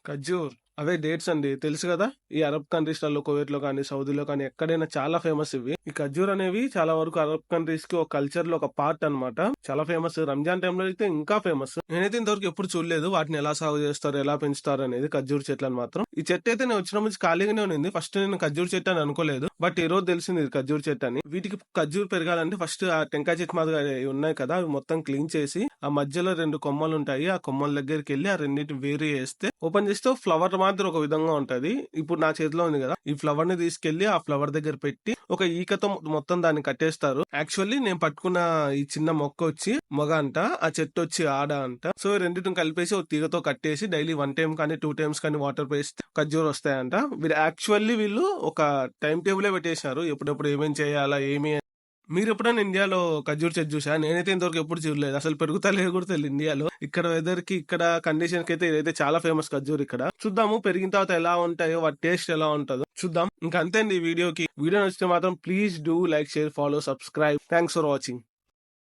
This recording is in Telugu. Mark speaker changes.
Speaker 1: ఖర్జూర్ అవే డేట్స్ అండి. తెలుసు కదా! ఈ అరబ్ కంట్రీస్‌లలో కువైట్‌లో కానీ, సౌదీలో కానీ ఎక్కడైనా చాలా ఫేమస్ ఇవి. ఈ ఖర్జూర్ అనేవి చాలా వరకు అరబ్ కంట్రీస్‌కి ఒక కల్చర్‌లో ఒక పార్ట్ అన్నమాట. చాలా ఫేమస్. రంజాన్ టైంలో అయితే ఇంకా ఫేమస్. నేనైతే ఇంతవరకు ఎప్పుడు చూడలేదు. వాటిని ఎలా సాగు చేస్తారు, ఎలా పెంచుతారు అనేది ఖర్జూర్ చెట్లని మాత్రం. ఈ చెట్టు అయితే నేను వచ్చినప్పటి నుంచి ఖాళీగానే ఉన్నింది. ఫస్ట్ నేను ఖర్జూర్ చెట్టు అని అనుకోలేదు. బట్ ఈ రోజు తెలిసింది ఇది ఖర్జూర్ చెట్టు అని. వీటికి ఖర్జూర్ పెరగాలంటే ఫస్ట్ ఆ టెంకాయ చెట్టు మాదిరిగా ఉన్నాయి కదా! అవి మొత్తం క్లీన్ చేసి ఆ మధ్యలో 2 కొమ్మలుంటాయి. ఆ కొమ్మల దగ్గరికెళ్లి ఆ రెండిటిని వేరు చేస్తే ఓపెన్ చేస్తే ఫ్లవర్ మాత్రం ఒక విధంగా ఉంటది. ఇప్పుడు నా చేతిలో ఉంది కదా! ఈ ఫ్లవర్ ని తీసుకెళ్లి ఆ ఫ్లవర్ దగ్గర పెట్టి ఒక ఈకతో మొత్తం దాన్ని కట్టేస్తారు. యాక్చువల్లీ నేను పట్టుకున్న ఈ చిన్న మొక్క వచ్చి మగ అంట, ఆ చెట్టు వచ్చి ఆడ అంట. సో ఈ రెండిటిని కలిపేసి ఒక తీగతో కట్టేసి డైలీ 1 టైం కానీ 2 టైమ్స్ కానీ వాటర్ వేస్తే ఖర్జూర్ వస్తాయంట. వీళ్ళు ఒక టైం టేబులే పెట్టేశారు. ఎప్పుడెప్పుడు ఏమేం చేయాలా ఏమి మీరెప్పుడైనా ఇండియాలో ఖర్జూర్ చెట్టు చూసారా? నేనైతే ఇంతవరకు ఎప్పుడు చూడలేదు. అసలు పెరుగుతాయో కూడా తెలీదు ఇండియాలో. ఇక్కడ వెదర్ కి, ఇక్కడ కండిషన్ కి అయితే ఇదైతే చాలా ఫేమస్ ఖర్జూర్ ఇక్కడ. చూద్దాము పెరిగిన తర్వాత ఎలా ఉంటాయో, వాటి టేస్ట్ ఎలా ఉంటదో చూద్దాం. ఇంక అంతే అండి ఈ వీడియోకి. వీడియో నచ్చితే మాత్రం please do like, share, follow, subscribe. Thanks for watching.